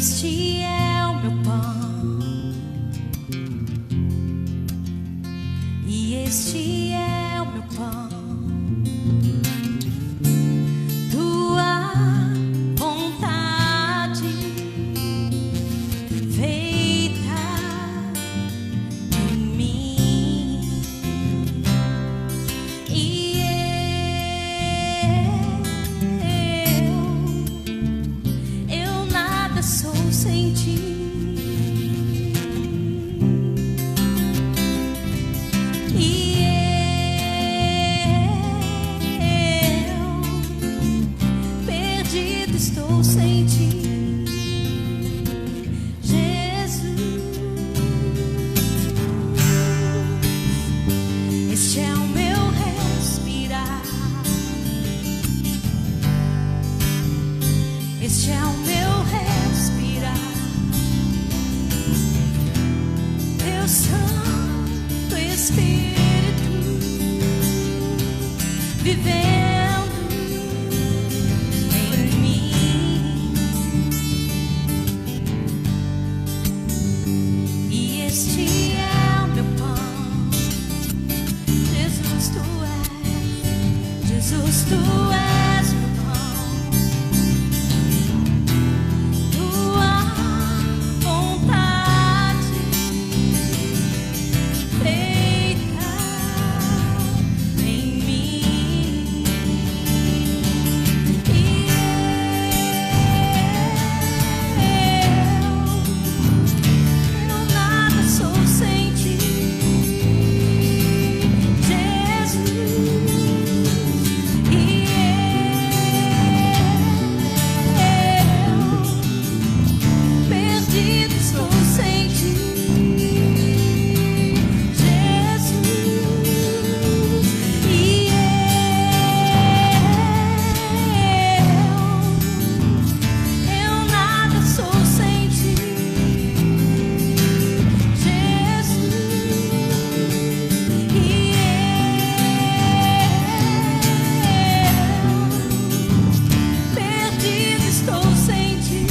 Este é o meu pão, e este é o meu pão. Tua vontade feita em mim, e eu nada sou sem ti. E eu perdido estou sem ti, Jesus. Este é o meu respirar, este é o meu respirar. Teu Santo Espírito vivendo em mim, e este é o meu pão. Jesus, tu és, Jesus, tu és meu pão. Tua vontade feita em mim, e eu nada sou sem ti, Jesus. E eu perdido estou sem ti, Jesus. E eu nada sou sem ti, Jesus. E perdido estou sem ti,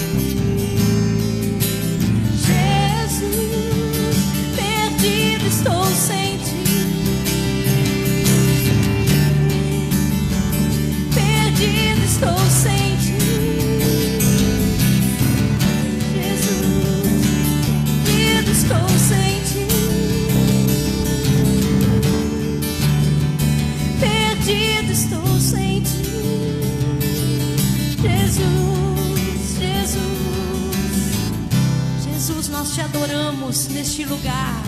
Jesus. Perdido estou sem ti, perdido estou sem ti, Jesus. Perdido estou sem ti, perdido estou sem ti, Jesus, Jesus. Jesus, nós te adoramos neste lugar.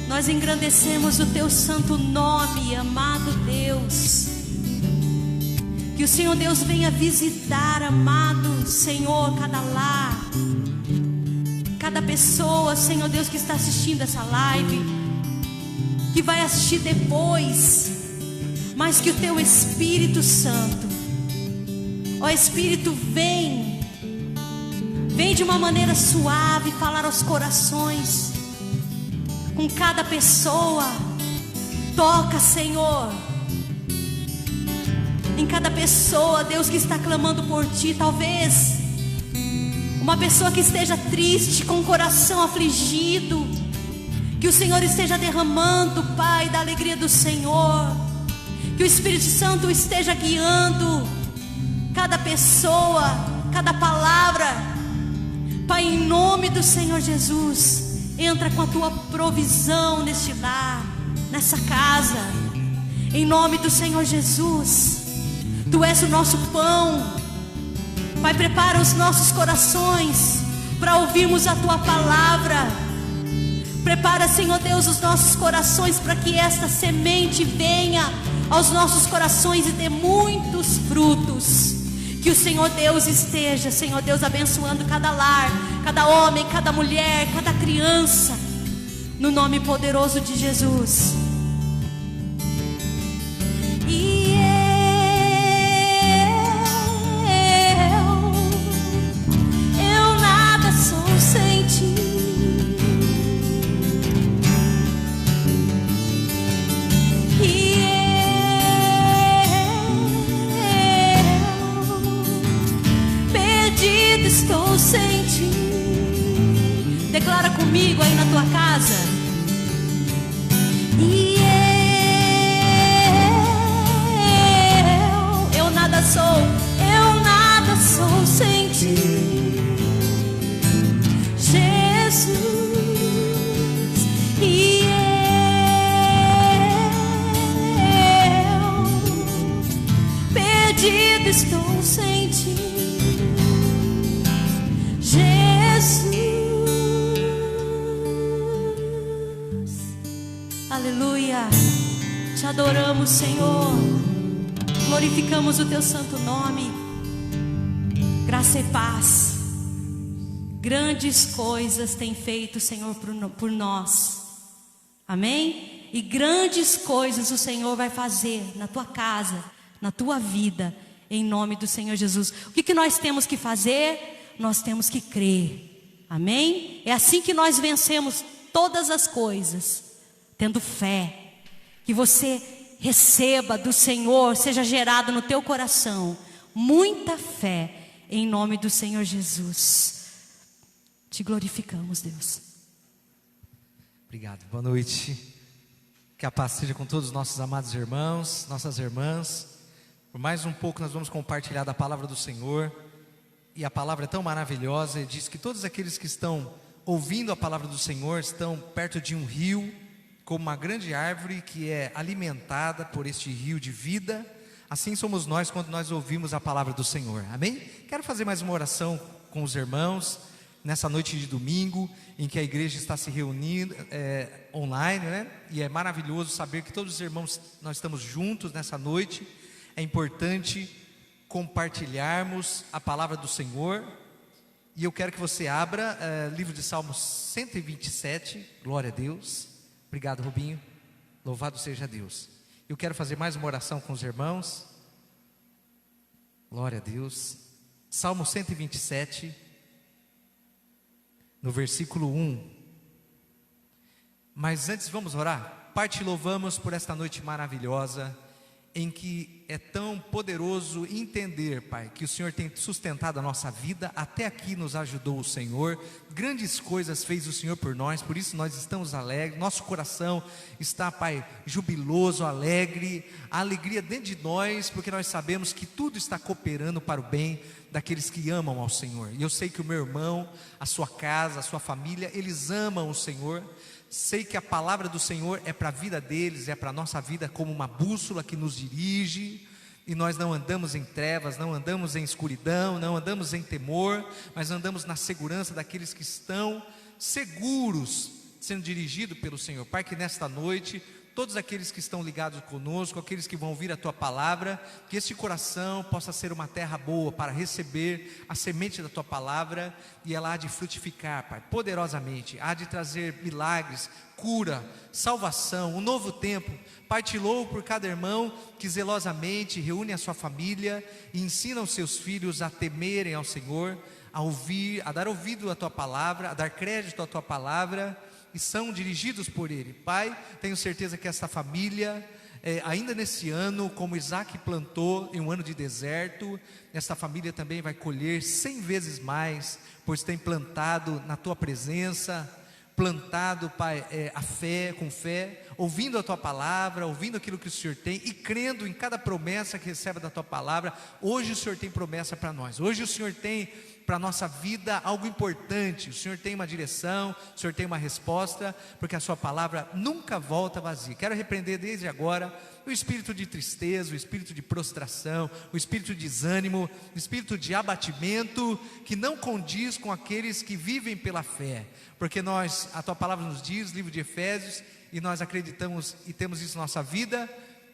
Nós engrandecemos o teu santo nome, amado Deus. Que o Senhor Deus venha visitar, amado Senhor, cada lar, cada pessoa, Senhor Deus, que está assistindo essa live, que vai assistir depois, mas que o teu Espírito Santo, ó Espírito, vem de uma maneira suave falar aos corações, com cada pessoa. Toca, Senhor, em cada pessoa, Deus, que está clamando por ti. Talvez uma pessoa que esteja triste, com o coração afligido, que o Senhor esteja derramando, Pai, da alegria do Senhor. Que o Espírito Santo esteja guiando cada pessoa, cada palavra. Pai, em nome do Senhor Jesus, entra com a tua provisão neste lar, nessa casa. Em nome do Senhor Jesus, tu és o nosso pão. Pai, prepara os nossos corações para ouvirmos a tua palavra. Prepara, Senhor Deus, os nossos corações para que esta semente venha aos nossos corações e dê muitos frutos. Que o Senhor Deus esteja, Senhor Deus, abençoando cada lar, cada homem, cada mulher, cada criança, no nome poderoso de Jesus. E eu nada sou sem ti, e eu perdido estou sem ti. Declara comigo aí na tua casa. E eu nada sou sem ti, Jesus. E eu perdido estou sem ti, Jesus. Aleluia. Te adoramos, Senhor. Glorificamos o teu santo nome. Graça e paz. Grandes coisas tem feito o Senhor por nós. Amém? E grandes coisas o Senhor vai fazer na tua casa, na tua vida, em nome do Senhor Jesus. O que nós temos que fazer? Nós temos que crer. Amém? É assim que nós vencemos todas as coisas, tendo fé. Que você receba do Senhor, seja gerado no teu coração muita fé, em nome do Senhor Jesus. Te glorificamos, Deus. Obrigado, boa noite. Que a paz seja com todos os nossos amados irmãos, nossas irmãs. Por mais um pouco nós vamos compartilhar da palavra do Senhor. E a palavra é tão maravilhosa, e diz que todos aqueles que estão ouvindo a palavra do Senhor estão perto de um rio, como uma grande árvore que é alimentada por este rio de vida. Assim somos nós quando nós ouvimos a palavra do Senhor, amém? Quero fazer mais uma oração com os irmãos, nessa noite de domingo, em que a igreja está se reunindo online, né? E é maravilhoso saber que todos os irmãos, nós estamos juntos nessa noite. É importante compartilharmos a palavra do Senhor. E eu quero que você abra livro de Salmos 127, glória a Deus. Obrigado, Rubinho, louvado seja Deus. Eu quero fazer mais uma oração com os irmãos. Glória a Deus. Salmo 127, no versículo 1. Mas antes vamos orar. Pai, te louvamos por esta noite maravilhosa, em que é tão poderoso entender, Pai, que o Senhor tem sustentado a nossa vida. Até aqui nos ajudou o Senhor, grandes coisas fez o Senhor por nós, por isso nós estamos alegres, nosso coração está, Pai, jubiloso, alegre, a alegria dentro de nós, porque nós sabemos que tudo está cooperando para o bem daqueles que amam ao Senhor. E eu sei que o meu irmão, a sua casa, a sua família, eles amam o Senhor. Sei que a palavra do Senhor é para a vida deles, é para a nossa vida como uma bússola que nos dirige. E nós não andamos em trevas, não andamos em escuridão, não andamos em temor, mas andamos na segurança daqueles que estão seguros, sendo dirigidos pelo Senhor. Pai, que nesta noite, todos aqueles que estão ligados conosco, aqueles que vão ouvir a Tua palavra, que este coração possa ser uma terra boa para receber a semente da Tua palavra, e ela há de frutificar, Pai, poderosamente, há de trazer milagres, cura, salvação, um novo tempo. Pai, te louvo por cada irmão que zelosamente reúne a sua família e ensina os seus filhos a temerem ao Senhor, a ouvir, a dar ouvido à Tua palavra, a dar crédito à Tua palavra, e são dirigidos por Ele. Pai, tenho certeza que esta família, ainda nesse ano, como Isaac plantou em um ano de deserto, esta família também vai colher 100 vezes mais, pois tem plantado na Tua presença, plantado, Pai, a fé, com fé, ouvindo a Tua palavra, ouvindo aquilo que o Senhor tem e crendo em cada promessa que recebe da Tua palavra. Hoje o Senhor tem promessa para nós, hoje o Senhor tem para a nossa vida algo importante. O Senhor tem uma direção, o Senhor tem uma resposta, porque a sua palavra nunca volta vazia. Quero repreender desde agora o espírito de tristeza, o espírito de prostração, o espírito de desânimo, o espírito de abatimento, que não condiz com aqueles que vivem pela fé, porque a tua palavra nos diz, livro de Efésios, e nós acreditamos e temos isso na nossa vida,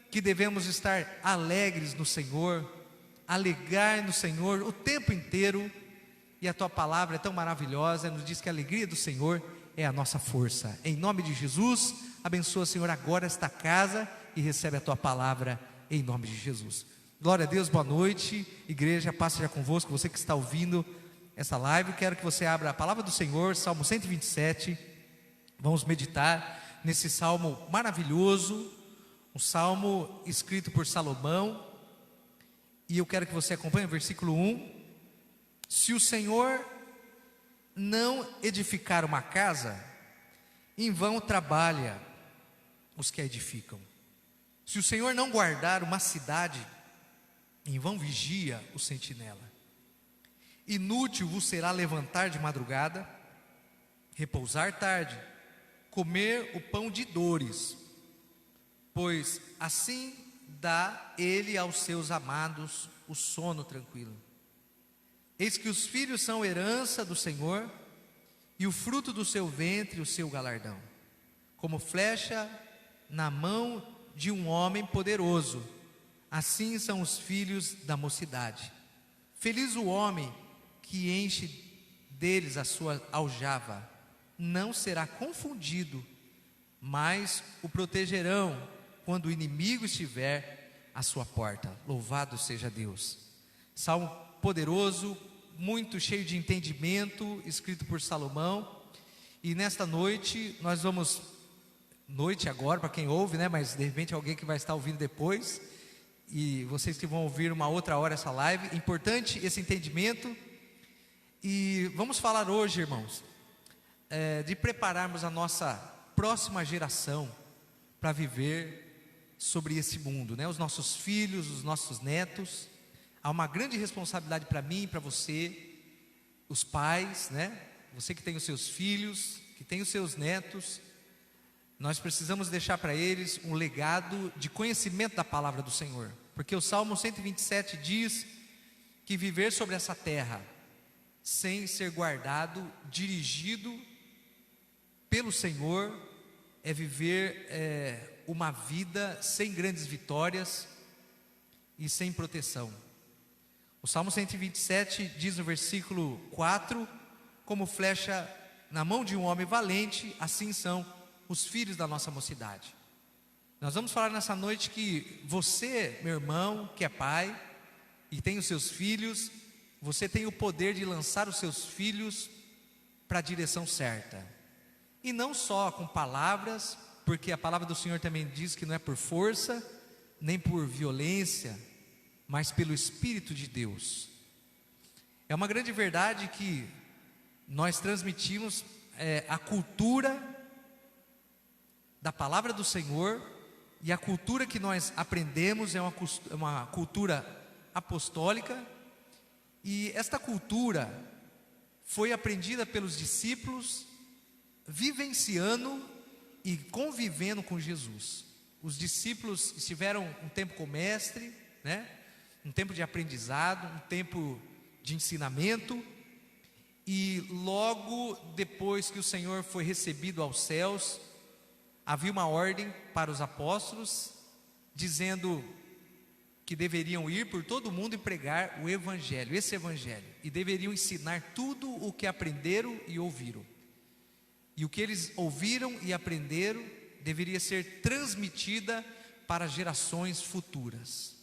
que devemos estar alegres no Senhor, alegar no Senhor o tempo inteiro. E a tua palavra é tão maravilhosa, nos diz que a alegria do Senhor é a nossa força. Em nome de Jesus, abençoa, Senhor, agora esta casa e recebe a tua palavra em nome de Jesus. Glória a Deus, boa noite, igreja, paz seja convosco. Você que está ouvindo essa live, quero que você abra a palavra do Senhor, Salmo 127. Vamos meditar nesse salmo maravilhoso, um salmo escrito por Salomão. E eu quero que você acompanhe o versículo 1. Se o Senhor não edificar uma casa, em vão trabalha os que a edificam. Se o Senhor não guardar uma cidade, em vão vigia o sentinela. Inútil vos será levantar de madrugada, repousar tarde, comer o pão de dores, pois assim dá ele aos seus amados o sono tranquilo. Eis que os filhos são herança do Senhor, e o fruto do seu ventre o seu galardão, como flecha na mão de um homem poderoso, assim são os filhos da mocidade. Feliz o homem que enche deles a sua aljava, não será confundido, mas o protegerão quando o inimigo estiver à sua porta. Louvado seja Deus. Salmo poderoso, muito cheio de entendimento, escrito por Salomão. E nesta noite nós vamos, noite agora para quem ouve, né? Mas de repente alguém que vai estar ouvindo depois, e vocês que vão ouvir uma outra hora essa live, importante esse entendimento. E vamos falar hoje, irmãos, de prepararmos a nossa próxima geração para viver sobre esse mundo, né? Os nossos filhos, os nossos netos. Há uma grande responsabilidade para mim e para você, os pais, né? Você que tem os seus filhos, que tem os seus netos. Nós precisamos deixar para eles um legado de conhecimento da palavra do Senhor, porque o Salmo 127 diz que viver sobre essa terra sem ser guardado, dirigido pelo Senhor, é viver uma vida sem grandes vitórias e sem proteção. O Salmo 127 diz no versículo 4: como flecha na mão de um homem valente, assim são os filhos da nossa mocidade. Nós vamos falar nessa noite que você, meu irmão, que é pai e tem os seus filhos, você tem o poder de lançar os seus filhos para a direção certa. E não só com palavras, porque a palavra do Senhor também diz que não é por força, nem por violência, mas pelo Espírito de Deus. É uma grande verdade que nós transmitimos a cultura da palavra do Senhor, e a cultura que nós aprendemos é uma cultura apostólica, e esta cultura foi aprendida pelos discípulos, vivenciando e convivendo com Jesus. Os discípulos estiveram um tempo com o mestre, né? Um tempo de aprendizado, um tempo de ensinamento, e logo depois que o Senhor foi recebido aos céus, havia uma ordem para os apóstolos, dizendo que deveriam ir por todo o mundo e pregar o Evangelho, esse Evangelho, e deveriam ensinar tudo o que aprenderam e ouviram. E o que eles ouviram e aprenderam deveria ser transmitida para gerações futuras.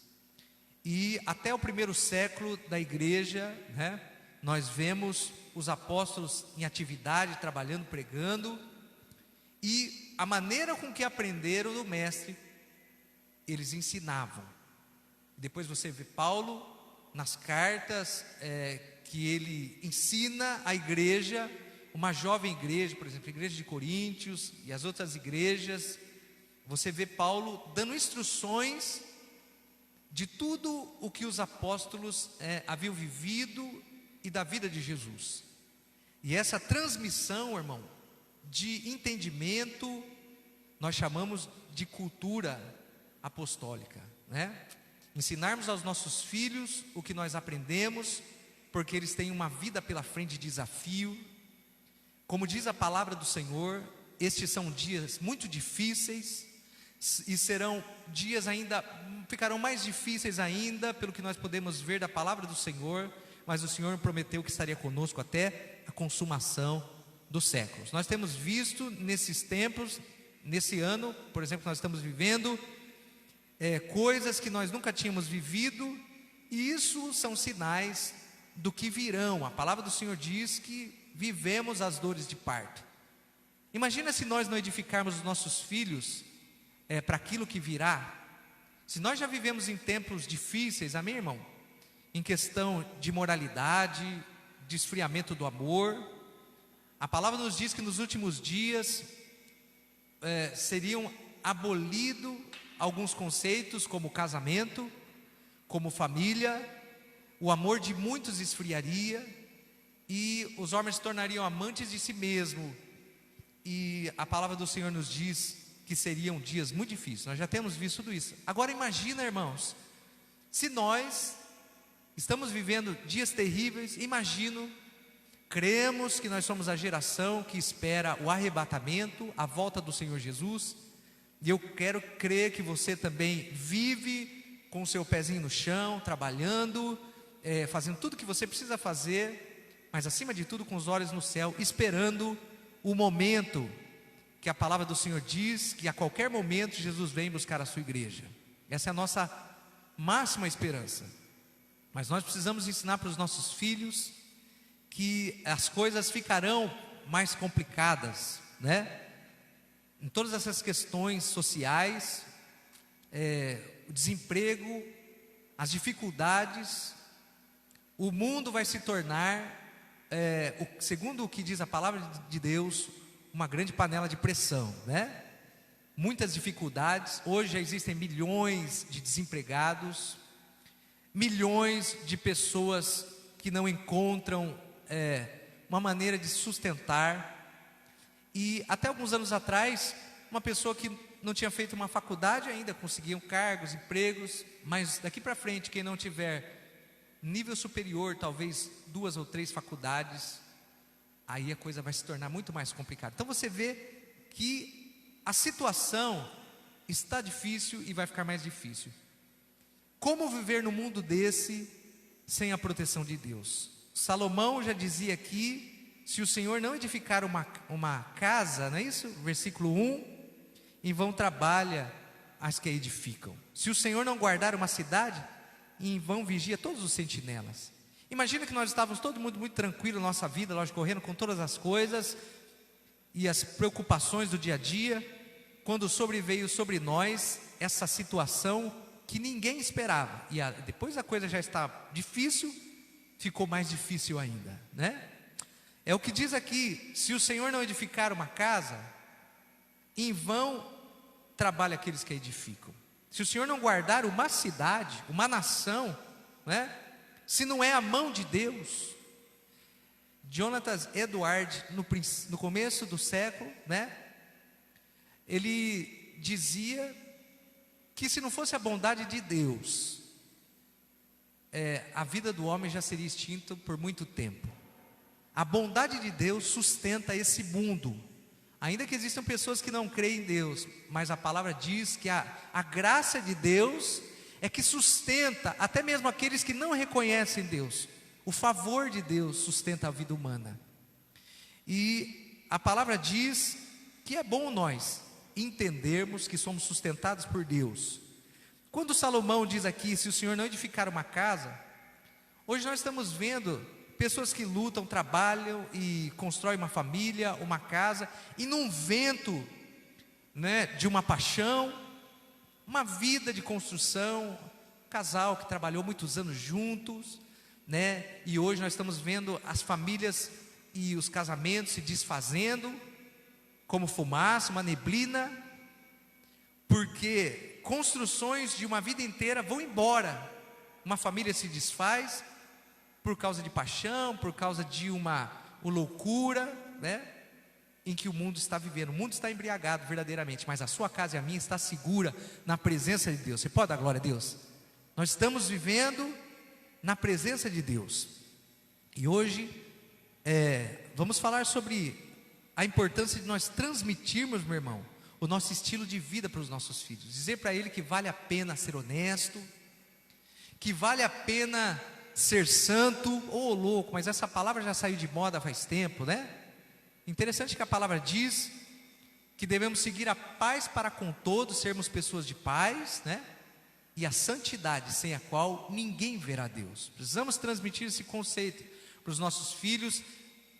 E até o primeiro século da igreja, né, nós vemos os apóstolos em atividade, trabalhando, pregando, e a maneira com que aprenderam do mestre, eles ensinavam. Depois você vê Paulo nas cartas que ele ensina a igreja, uma jovem igreja, por exemplo, a igreja de Coríntios e as outras igrejas. Você vê Paulo dando instruções de tudo o que os apóstolos haviam vivido e da vida de Jesus. E essa transmissão, irmão, de entendimento, nós chamamos de cultura apostólica, né? Ensinarmos aos nossos filhos o que nós aprendemos, porque eles têm uma vida pela frente de desafio. Como diz a palavra do Senhor, estes são dias muito difíceis, e serão dias ainda, ficarão mais difíceis ainda, pelo que nós podemos ver da palavra do Senhor, mas o Senhor prometeu que estaria conosco até a consumação dos séculos. Nós temos visto nesses tempos, nesse ano, por exemplo, nós estamos vivendo coisas que nós nunca tínhamos vivido, e isso são sinais do que virão. A palavra do Senhor diz que vivemos as dores de parto. Imagina se nós não edificarmos os nossos filhos para aquilo que virá. Se nós já vivemos em tempos difíceis, amém, irmão? Em questão de moralidade, de esfriamento do amor. A palavra nos diz que nos últimos dias seriam abolidos alguns conceitos, como casamento, como família. O amor de muitos esfriaria e os homens se tornariam amantes de si mesmo. E a palavra do Senhor nos diz que seriam dias muito difíceis. Nós já temos visto tudo isso. Agora imagina, irmãos, se nós estamos vivendo dias terríveis, cremos que nós somos a geração que espera o arrebatamento, a volta do Senhor Jesus. E eu quero crer que você também vive com o seu pezinho no chão, trabalhando, fazendo tudo o que você precisa fazer, mas acima de tudo com os olhos no céu, esperando o momento que a palavra do Senhor diz que a qualquer momento Jesus vem buscar a sua igreja. Essa é a nossa máxima esperança. Mas nós precisamos ensinar para os nossos filhos que as coisas ficarão mais complicadas, né? Em todas essas questões sociais, o desemprego, as dificuldades, o mundo vai se tornar, segundo o que diz a palavra de Deus, uma grande panela de pressão, né? Muitas dificuldades. Hoje já existem milhões de desempregados, milhões de pessoas que não encontram uma maneira de sustentar. E até alguns anos atrás, uma pessoa que não tinha feito uma faculdade ainda conseguia cargos, empregos, mas daqui para frente, quem não tiver nível superior, talvez 2 ou 3 faculdades, aí a coisa vai se tornar muito mais complicada. Então você vê que a situação está difícil e vai ficar mais difícil. Como viver no mundo desse sem a proteção de Deus? Salomão já dizia aqui: se o Senhor não edificar uma casa, não é isso? Versículo 1, em vão trabalha as que a edificam. Se o Senhor não guardar uma cidade, em vão vigia todos os sentinelas. Imagina que nós estávamos todo mundo muito tranquilo na nossa vida, lógico, correndo com todas as coisas e as preocupações do dia a dia, quando sobreveio sobre nós essa situação que ninguém esperava. E depois a coisa já está difícil, ficou mais difícil ainda, né? É o que diz aqui: se o Senhor não edificar uma casa, em vão trabalha aqueles que a edificam. Se o Senhor não guardar uma cidade, uma nação, né? Se não é a mão de Deus. Jonathan Edwards, no começo do século, né? Ele dizia que se não fosse a bondade de Deus, a vida do homem já seria extinta por muito tempo. A bondade de Deus sustenta esse mundo, ainda que existam pessoas que não creem em Deus, mas a palavra diz que a graça de Deus é que sustenta até mesmo aqueles que não reconhecem Deus. O favor de Deus sustenta a vida humana. E a palavra diz que é bom nós entendermos que somos sustentados por Deus. Quando Salomão diz aqui: se o Senhor não edificar uma casa, hoje nós estamos vendo pessoas que lutam, trabalham e constroem uma família, uma casa, e num vento, né, de uma paixão, uma vida de construção, um casal que trabalhou muitos anos juntos, né, e hoje nós estamos vendo as famílias e os casamentos se desfazendo como fumaça, uma neblina, porque construções de uma vida inteira vão embora. Uma família se desfaz por causa de paixão, por causa de uma loucura, né, em que o mundo está vivendo. O mundo está embriagado verdadeiramente, mas a sua casa e a minha está segura na presença de Deus. Você pode dar glória a Deus? Nós estamos vivendo na presença de Deus. E hoje vamos falar sobre a importância de nós transmitirmos, meu irmão, o nosso estilo de vida para os nossos filhos. Dizer para ele que vale a pena ser honesto, que vale a pena ser santo. Louco, mas essa palavra já saiu de moda faz tempo, né? Interessante que a palavra diz que devemos seguir a paz para com todos, sermos pessoas de paz, né? E a santidade, sem a qual ninguém verá Deus. Precisamos transmitir esse conceito para os nossos filhos,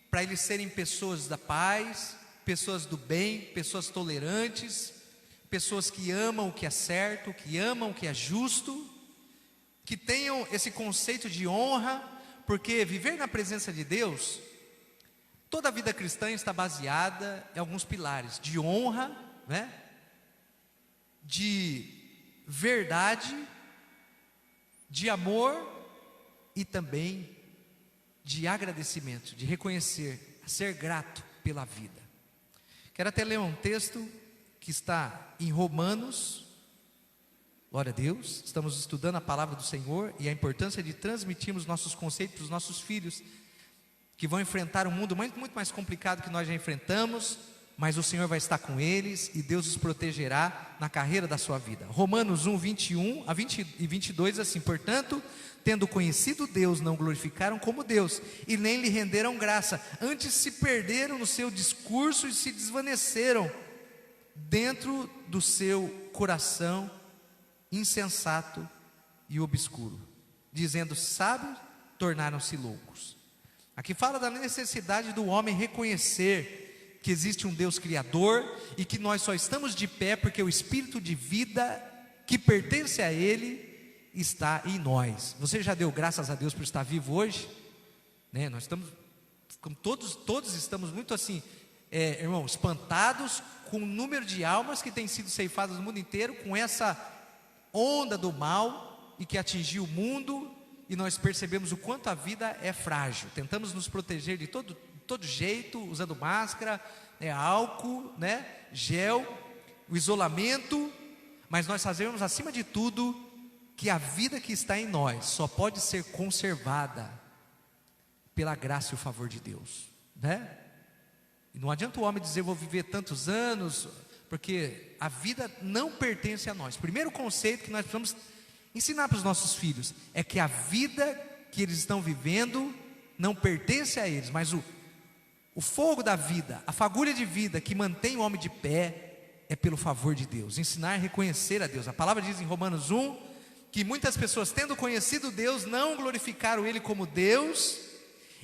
para eles serem pessoas da paz, pessoas do bem, pessoas tolerantes, pessoas que amam o que é certo, que amam o que é justo, que tenham esse conceito de honra, porque viver na presença de Deus, toda a vida cristã está baseada em alguns pilares: de honra, né? De verdade, de amor e também de agradecimento, de reconhecer, ser grato pela vida. Quero até ler um texto que está em Romanos. Glória a Deus, estamos estudando a palavra do Senhor e a importância de transmitirmos nossos conceitos para os nossos filhos, que vão enfrentar um mundo muito mais complicado que nós já enfrentamos, mas o Senhor vai estar com eles e Deus os protegerá na carreira da sua vida. Romanos 1, 21 a 20 e 22, assim: portanto, tendo conhecido Deus, não glorificaram como Deus e nem lhe renderam graça, antes se perderam no seu discurso e se desvaneceram dentro do seu coração insensato e obscuro, dizendo sábios, tornaram-se loucos. Aqui fala da necessidade do homem reconhecer que existe um Deus criador e que nós só estamos de pé porque o espírito de vida que pertence a Ele está em nós. Você já deu graças a Deus por estar vivo hoje? Né? Nós estamos, como todos estamos muito assim, irmão, espantados com o número de almas que têm sido ceifadas no mundo inteiro, com essa onda do mal e que atingiu o mundo, e nós percebemos o quanto a vida é frágil. Tentamos nos proteger de todo jeito, usando máscara, álcool, gel, o isolamento, mas nós sabemos acima de tudo que a vida que está em nós só pode ser conservada pela graça e o favor de Deus, E não adianta o homem dizer: vou viver tantos anos, porque a vida não pertence a nós. Primeiro conceito que nós precisamos ensinar para os nossos filhos é que a vida que eles estão vivendo não pertence a eles, mas o fogo da vida, a fagulha de vida que mantém o homem de pé é pelo favor de Deus. Ensinar a reconhecer a Deus. A palavra diz em Romanos 1 que muitas pessoas, tendo conhecido Deus, não glorificaram Ele como Deus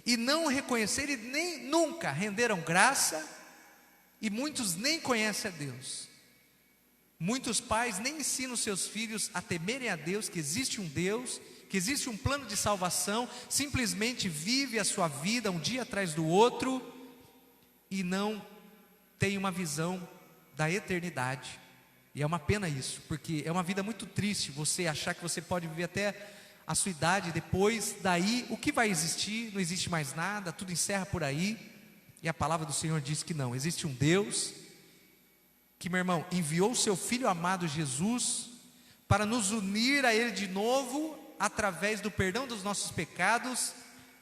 e não o reconheceram e nem nunca renderam graça. E muitos nem conhecem a Deus. Muitos pais nem ensinam seus filhos a temerem a Deus, que existe um Deus, que existe um plano de salvação. Simplesmente vive a sua vida um dia atrás do outro e não tem uma visão da eternidade. E é uma pena isso, porque é uma vida muito triste você achar que você pode viver até a sua idade, depois daí o que vai existir? Não existe mais nada, tudo encerra por aí. E a palavra do Senhor diz que não, existe um Deus que, meu irmão, enviou o seu Filho amado Jesus para nos unir a Ele de novo, através do perdão dos nossos pecados,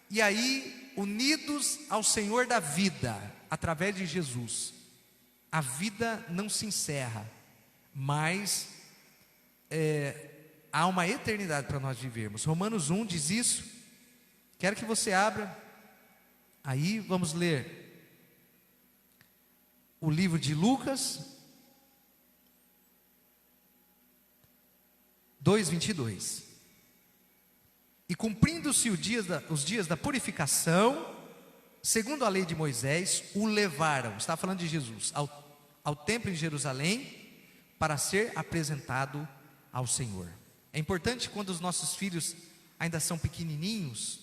e aí unidos ao Senhor da vida, através de Jesus. A vida não se encerra, mas há uma eternidade para nós vivermos. Romanos 1 diz isso. Quero que você abra, aí vamos ler o livro de Lucas 2:22. E cumprindo-se os dias da purificação, segundo a lei de Moisés, o levaram, está falando de Jesus, ao templo em Jerusalém, para ser apresentado ao Senhor. É importante, quando os nossos filhos ainda são pequenininhos,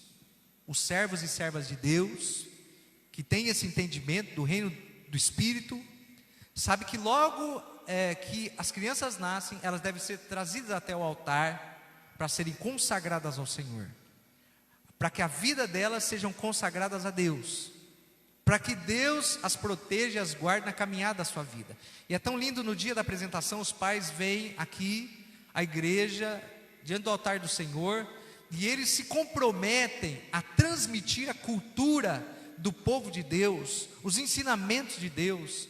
os servos e servas de Deus, que têm esse entendimento do reino do Espírito, sabe que logo que as crianças nascem, elas devem ser trazidas até o altar para serem consagradas ao Senhor, para que a vida delas sejam consagradas a Deus, para que Deus as proteja e as guarde na caminhada da sua vida. E é tão lindo, no dia da apresentação, os pais vêm aqui à igreja, diante do altar do Senhor, e eles se comprometem a transmitir a cultura do povo de Deus, os ensinamentos de Deus,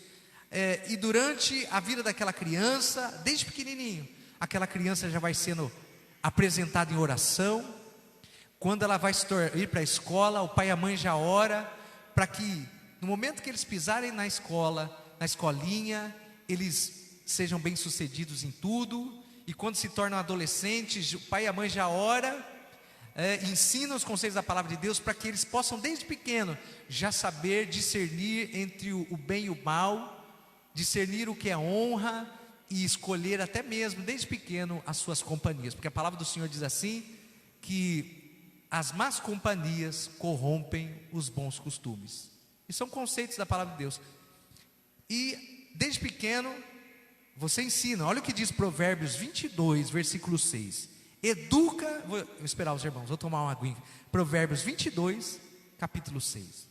e durante a vida daquela criança, desde pequenininho, aquela criança já vai sendo apresentada em oração. Quando ela vai ir para a escola, o pai e a mãe já ora, para que no momento que eles pisarem na escola, na escolinha, eles sejam bem sucedidos em tudo. E quando se tornam adolescentes, o pai e a mãe já ora, ensinam os conselhos da palavra de Deus, para que eles possam desde pequeno já saber discernir entre o bem e o mal, discernir o que é honra e escolher até mesmo desde pequeno as suas companhias, porque a palavra do Senhor diz assim, que as más companhias corrompem os bons costumes. E são conceitos da palavra de Deus. E desde pequeno você ensina. Olha o que diz Provérbios 22, versículo 6. Educa, vou esperar os irmãos, vou tomar uma aguinha. Provérbios 22, capítulo 6.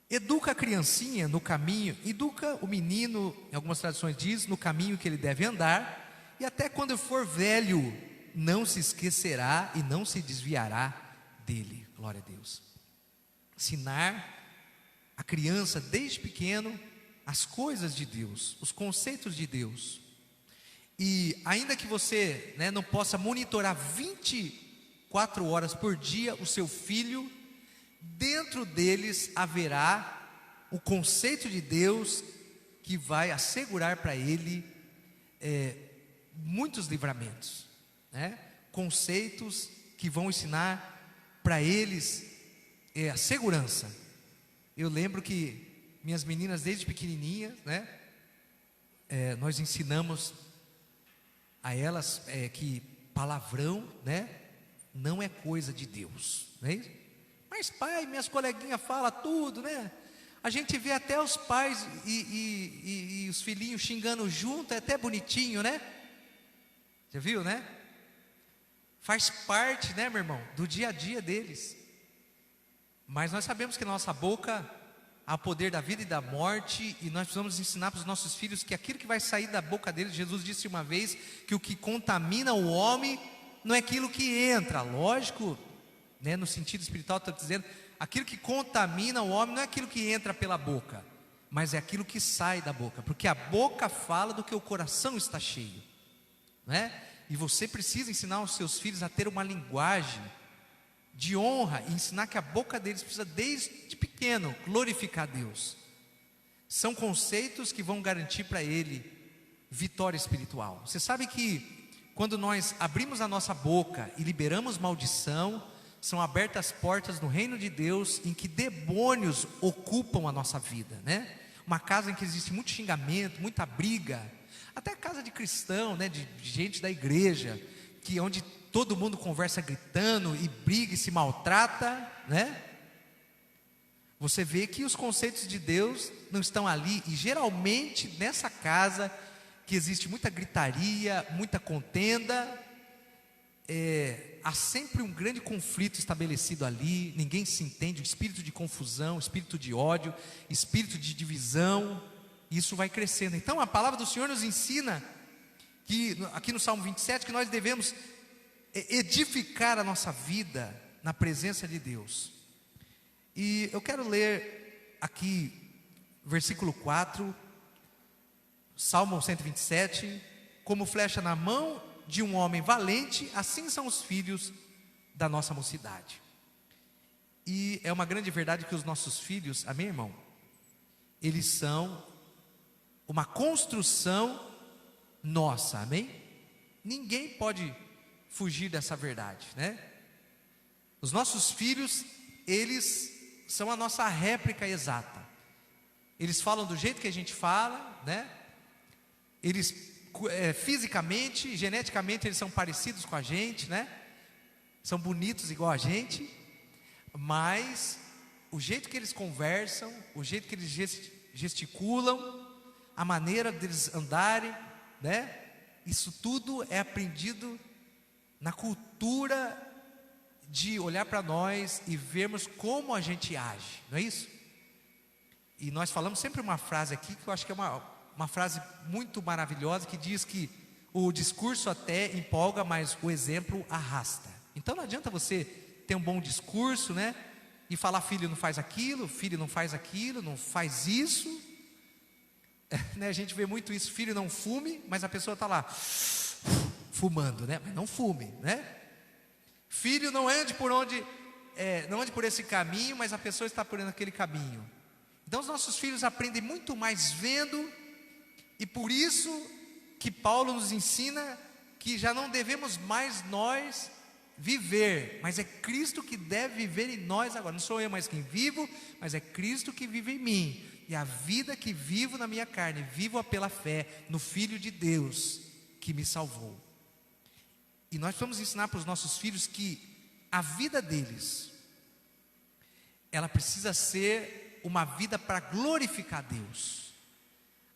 Educa a criancinha no caminho, educa o menino, em algumas traduções diz, no caminho que ele deve andar, e até quando for velho, não se esquecerá e não se desviará dele. Glória a Deus. Ensinar a criança desde pequeno as coisas de Deus, os conceitos de Deus. E ainda que você, não possa monitorar 24 horas por dia o seu filho, dentro deles haverá o conceito de Deus que vai assegurar para ele muitos livramentos, conceitos que vão ensinar para eles a segurança. Eu lembro que minhas meninas desde pequenininhas, nós ensinamos a elas que palavrão, não é coisa de Deus, não é isso? Mas pai, minhas coleguinhas falam tudo, A gente vê até os pais e os filhinhos xingando junto, é até bonitinho, Já viu, Faz parte, meu irmão, do dia a dia deles. Mas nós sabemos que na nossa boca há poder da vida e da morte, e nós precisamos ensinar para os nossos filhos que aquilo que vai sair da boca deles, Jesus disse uma vez que o que contamina o homem não é aquilo que entra, lógico, no sentido espiritual estou dizendo, aquilo que contamina o homem não é aquilo que entra pela boca, mas é aquilo que sai da boca, porque a boca fala do que o coração está cheio, E você precisa ensinar os seus filhos a ter uma linguagem de honra, e ensinar que a boca deles precisa desde pequeno glorificar a Deus. São conceitos que vão garantir para ele vitória espiritual. Você sabe que quando nós abrimos a nossa boca e liberamos maldição, são abertas portas no reino de Deus em que demônios ocupam a nossa vida, Uma casa em que existe muito xingamento, muita briga, até casa de cristão, de gente da igreja, que onde todo mundo conversa gritando e briga e se maltrata, Você vê que os conceitos de Deus não estão ali, e geralmente nessa casa que existe muita gritaria, muita contenda, há sempre um grande conflito estabelecido ali, ninguém se entende, o espírito de confusão, espírito de ódio, espírito de divisão, isso vai crescendo. Então a palavra do Senhor nos ensina, que aqui no Salmo 27, que nós devemos edificar a nossa vida na presença de Deus. E eu quero ler aqui, versículo 4, Salmo 127, como flecha na mão de um homem valente, assim são os filhos da nossa mocidade. E é uma grande verdade que os nossos filhos, amém, irmão? Eles são uma construção nossa, amém? Ninguém pode fugir dessa verdade, Os nossos filhos, eles são a nossa réplica exata. Eles falam do jeito que a gente fala, Eles fisicamente, geneticamente, eles são parecidos com a gente, São bonitos igual a gente, mas o jeito que eles conversam, o jeito que eles gesticulam, a maneira deles andarem, isso tudo é aprendido na cultura de olhar para nós e vermos como a gente age, não é isso? E nós falamos sempre uma frase aqui que eu acho que é uma frase muito maravilhosa, que diz que o discurso até empolga, mas o exemplo arrasta. Então não adianta você ter um bom discurso, e falar filho não faz aquilo, filho não faz aquilo, não faz isso, A gente vê muito isso, filho não fume, mas a pessoa está lá fumando, mas não fume, Filho não ande por onde, não ande por esse caminho, mas a pessoa está por aquele caminho. Então os nossos filhos aprendem muito mais vendo, e por isso que Paulo nos ensina que já não devemos mais nós viver, mas é Cristo que deve viver em nós agora. Não sou eu mais quem vivo, mas é Cristo que vive em mim. E a vida que vivo na minha carne, vivo-a pela fé no Filho de Deus que me salvou. E nós vamos ensinar para os nossos filhos que a vida deles, ela precisa ser uma vida para glorificar a Deus.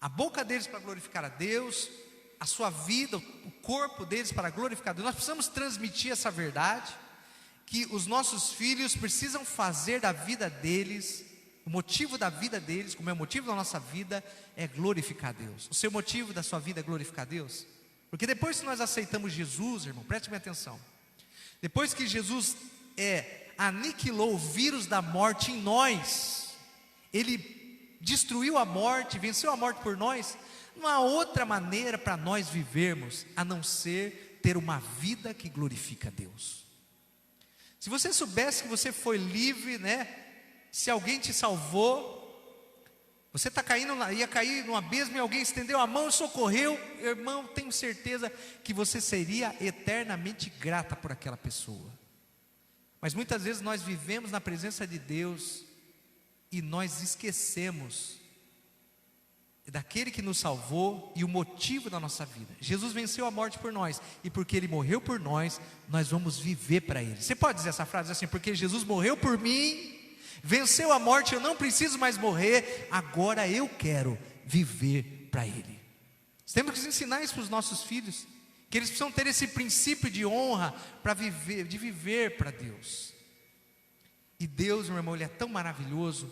A boca deles para glorificar a Deus, a sua vida, o corpo deles para glorificar a Deus. Nós precisamos transmitir essa verdade, que os nossos filhos precisam fazer da vida deles, o motivo da vida deles, como é o motivo da nossa vida, é glorificar a Deus. O seu motivo da sua vida é glorificar a Deus? Porque depois que nós aceitamos Jesus, irmão, preste bem atenção. Depois que Jesus aniquilou o vírus da morte em nós, Ele destruiu a morte, venceu a morte por nós, não há outra maneira para nós vivermos, a não ser ter uma vida que glorifica a Deus. Se você soubesse que você foi livre, né? Se alguém te salvou, você ia cair num abismo e alguém estendeu a mão e socorreu, irmão, tenho certeza que você seria eternamente grata por aquela pessoa. Mas muitas vezes nós vivemos na presença de Deus e nós esquecemos daquele que nos salvou e o motivo da nossa vida. Jesus venceu a morte por nós, e porque Ele morreu por nós, nós vamos viver para Ele. Você pode dizer essa frase assim: porque Jesus morreu por mim, venceu a morte, eu não preciso mais morrer, agora eu quero viver para Ele. Nós temos que ensinar isso para os nossos filhos, que eles precisam ter esse princípio de honra para viver, de viver para Deus. E Deus, meu irmão, Ele é tão maravilhoso.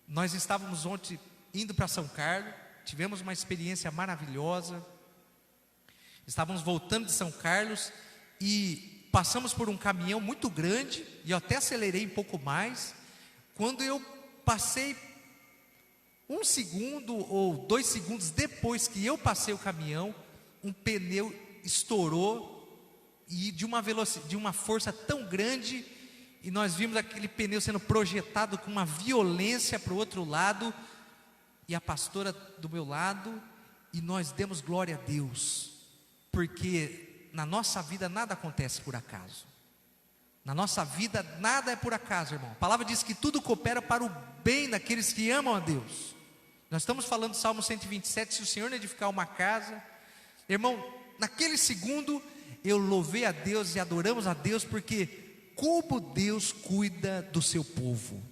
Nós estávamos ontem indo para São Carlos, tivemos uma experiência maravilhosa. Estávamos voltando de São Carlos e passamos por um caminhão muito grande, e eu até acelerei um pouco mais. Quando eu passei 1 segundo ou 2 segundos depois que eu passei o caminhão, um pneu estourou, e de uma força tão grande, e nós vimos aquele pneu sendo projetado com uma violência para o outro lado, e a pastora do meu lado, e nós demos glória a Deus, porque na nossa vida nada acontece por acaso. Na nossa vida nada é por acaso, irmão. A palavra diz que tudo coopera para o bem daqueles que amam a Deus. Nós estamos falando do Salmo 127, se o Senhor edificar uma casa, irmão, naquele segundo eu louvei a Deus e adoramos a Deus, porque como Deus cuida do seu povo.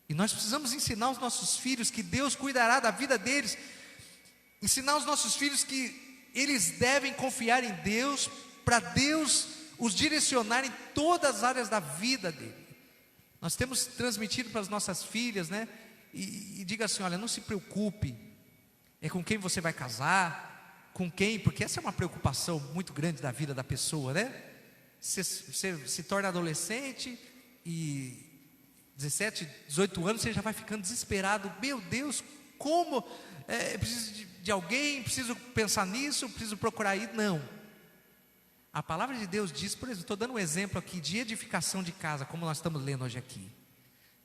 E nós precisamos ensinar os nossos filhos que Deus cuidará da vida deles, ensinar os nossos filhos que eles devem confiar em Deus, para Deus os direcionar em todas as áreas da vida dele. Nós temos transmitido para as nossas filhas, né? E diga assim: olha, não se preocupe, é com quem você vai casar, com quem, porque essa é uma preocupação muito grande da vida da pessoa, né? Você se torna adolescente e 17, 18 anos, você já vai ficando desesperado. Meu Deus, como? Preciso de alguém, preciso pensar nisso, preciso procurar ir. Não. A palavra de Deus diz, por exemplo, estou dando um exemplo aqui de edificação de casa, como nós estamos lendo hoje aqui.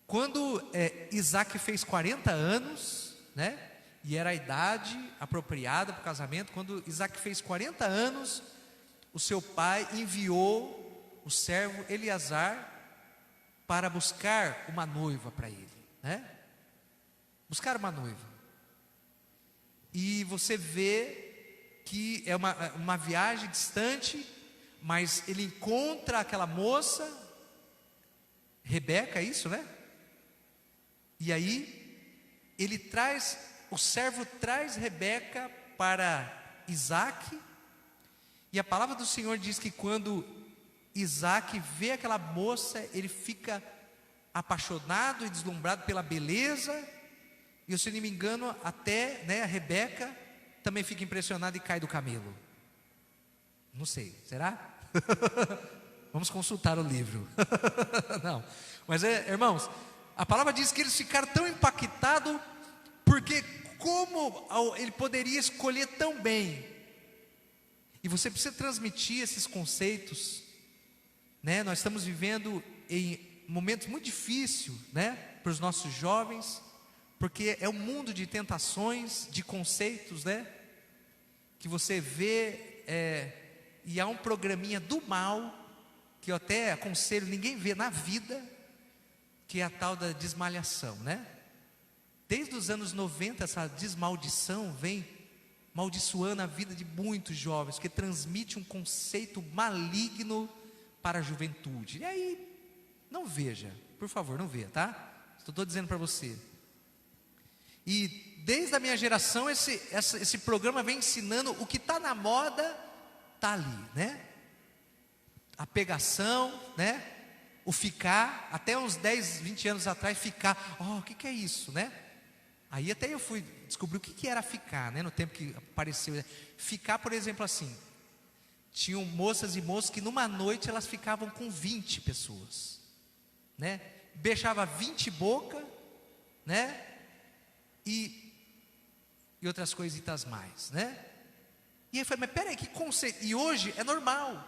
Quando Isaac fez 40 anos, né? E era a idade apropriada para o casamento. Quando Isaac fez 40 anos, o seu pai enviou o servo Eleazar para buscar uma noiva para ele, né? Buscar uma noiva. E você vê que é uma viagem distante, mas ele encontra aquela moça, Rebeca, é isso, né? E aí o servo traz Rebeca para Isaac, e a palavra do Senhor diz que quando Isaac vê aquela moça, ele fica apaixonado e deslumbrado pela beleza, e se não me engano, até, né, a Rebeca também fica impressionada e cai do camelo. Não sei, será? Vamos consultar o livro. Não, mas irmãos, a palavra diz que eles ficaram tão impactados, porque como ele poderia escolher tão bem? E você precisa transmitir esses conceitos, né? Nós estamos vivendo em momentos muito difíceis, né, para os nossos jovens, porque é um mundo de tentações, de conceitos, né, que você vê, e há um programinha do mal, que eu até aconselho ninguém vê na vida, que é a tal da desmalhação, né? Desde os anos 90 essa desmaldição vem amaldiçoando a vida de muitos jovens, que transmite um conceito maligno para a juventude. E aí, não veja, por favor, não veja, tá? Estou dizendo para você. E desde a minha geração, esse programa vem ensinando o que está na moda, está ali, né? A pegação, né? O ficar, até uns 10, 20 anos atrás, ficar, o que é isso, né? Aí até eu fui descobrir o que era ficar, né? No tempo que apareceu, né? Ficar, por exemplo, assim, tinham moças e moços que numa noite elas ficavam com 20 pessoas, né? Beijava 20 boca, né? E outras coisitas mais, né? E aí eu falei, mas peraí, que conceito? E hoje é normal.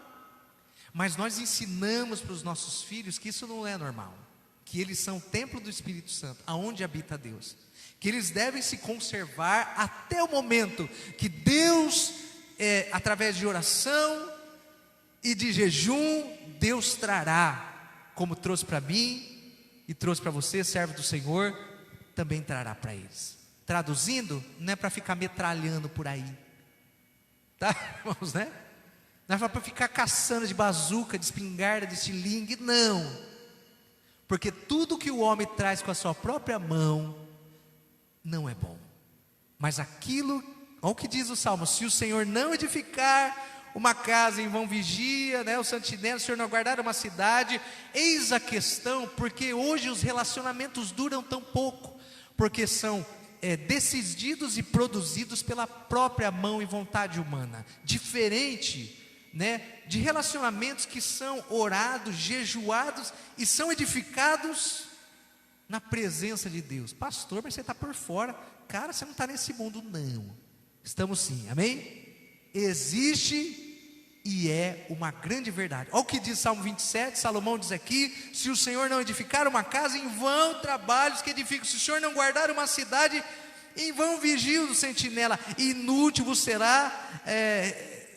Mas nós ensinamos para os nossos filhos que isso não é normal, que eles são o templo do Espírito Santo, aonde habita Deus, que eles devem se conservar até o momento que Deus, através de oração e de jejum, Deus trará, como trouxe para mim e trouxe para você, servo do Senhor, também trará para eles. Traduzindo, não é para ficar metralhando por aí, tá, irmãos, né? Não é para ficar caçando de bazuca, de espingarda, de estilingue, não. Porque tudo que o homem traz com a sua própria mão não é bom. Mas aquilo, olha o que diz o Salmo: se o Senhor não edificar uma casa, em vão vigia, né, o sentinela, se o Senhor não guardar uma cidade. Eis a questão, porque hoje os relacionamentos duram tão pouco, porque são decididos e produzidos pela própria mão e vontade humana, diferente, né, de relacionamentos que são orados, jejuados e são edificados na presença de Deus. Pastor, mas você está por fora. Cara, você não está nesse mundo, não. Estamos sim, amém? Existe e é uma grande verdade. Olha o que diz Salmo 27, Salomão diz aqui: se o Senhor não edificar uma casa, em vão trabalhos que edificam. Se o Senhor não guardar uma cidade, em vão vigia o sentinela. Inútil vos será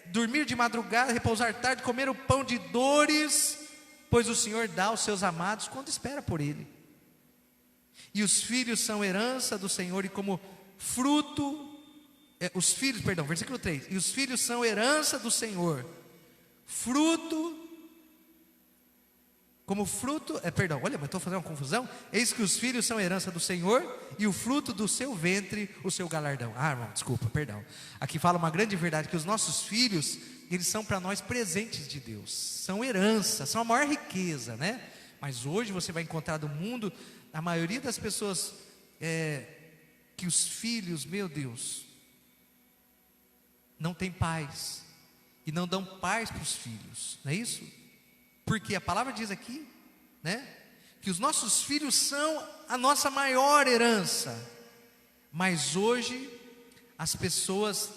dormir de madrugada, repousar tarde, comer o pão de dores, pois o Senhor dá aos seus amados quando espera por ele. E os filhos são herança do Senhor, e como fruto, versículo 3, e os filhos são herança do Senhor, olha, mas estou fazendo uma confusão. Eis que os filhos são herança do Senhor, e o fruto do seu ventre, o seu galardão. Irmão, desculpa, perdão. Aqui fala uma grande verdade, que os nossos filhos, eles são para nós presentes de Deus, são herança, são a maior riqueza, né? Mas hoje você vai encontrar no mundo, a maioria das pessoas, que os filhos, meu Deus, não tem paz, e não dão paz para os filhos, não é isso? Porque a palavra diz aqui, né, que os nossos filhos são a nossa maior herança. Mas hoje as pessoas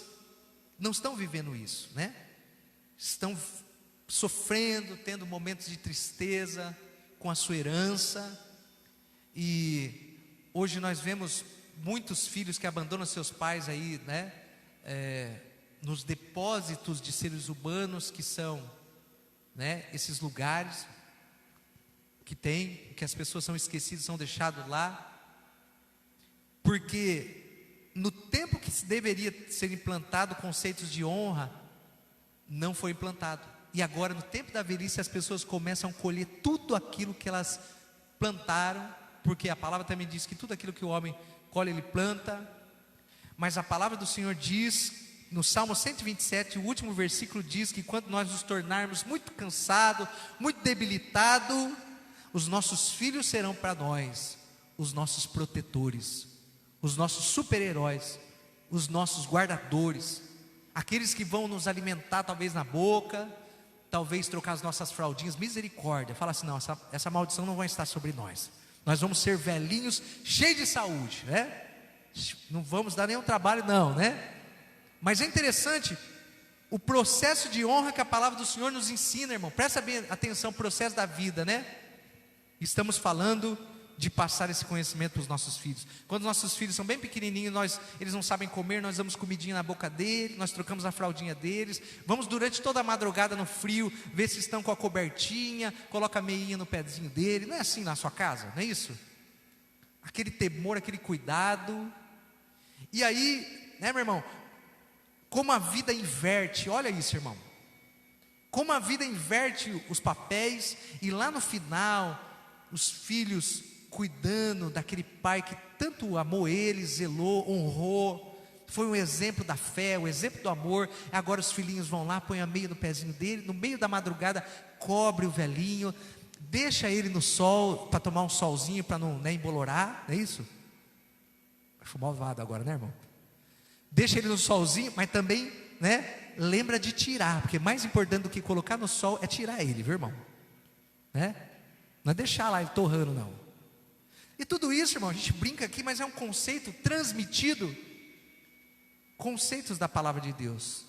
não estão vivendo isso, né? Estão sofrendo, tendo momentos de tristeza com a sua herança. E hoje nós vemos muitos filhos que abandonam seus pais aí, né, nos depósitos de seres humanos, que são, né, esses lugares que as pessoas são esquecidas, são deixados lá, porque no tempo que deveria ser implantado conceitos de honra, não foi implantado. E agora, no tempo da velhice, as pessoas começam a colher tudo aquilo que elas plantaram, porque a palavra também diz que tudo aquilo que o homem colhe, ele planta. Mas a palavra do Senhor diz, no Salmo 127, o último versículo diz que quando nós nos tornarmos muito cansados, muito debilitados, os nossos filhos serão para nós os nossos protetores, os nossos super-heróis, os nossos guardadores, aqueles que vão nos alimentar talvez na boca, talvez trocar as nossas fraldinhas. Misericórdia, fala assim: não, essa maldição não vai estar sobre nós. Nós vamos ser velhinhos, cheios de saúde, né? Não vamos dar nenhum trabalho não, né? Mas é interessante o processo de honra que a palavra do Senhor nos ensina, irmão. Presta bem atenção, processo da vida, né? Estamos falando de passar esse conhecimento para os nossos filhos. Quando nossos filhos são bem pequenininhos, eles não sabem comer, nós damos comidinha na boca deles, nós trocamos a fraldinha deles, vamos durante toda a madrugada no frio, ver se estão com a cobertinha, coloca a meinha no pezinho dele. Não é assim na sua casa, não é isso? Aquele temor, aquele cuidado. E aí, né, meu irmão, como a vida inverte, olha isso, irmão. Como a vida inverte os papéis, e lá no final, os filhos cuidando daquele pai que tanto amou eles, zelou, honrou, foi um exemplo da fé, um exemplo do amor. Agora os filhinhos vão lá, põem a meia no pezinho dele, no meio da madrugada, cobre o velhinho, deixa ele no sol, para tomar um solzinho, para não, né, embolorar, não é isso? Acho malvado agora, né, irmão? Deixa ele no solzinho, mas também, né, lembra de tirar, porque mais importante do que colocar no sol é tirar ele, viu, irmão? Né? Não é deixar lá ele torrando, não. E tudo isso, irmão, a gente brinca aqui, mas é um conceito transmitido, conceitos da palavra de Deus,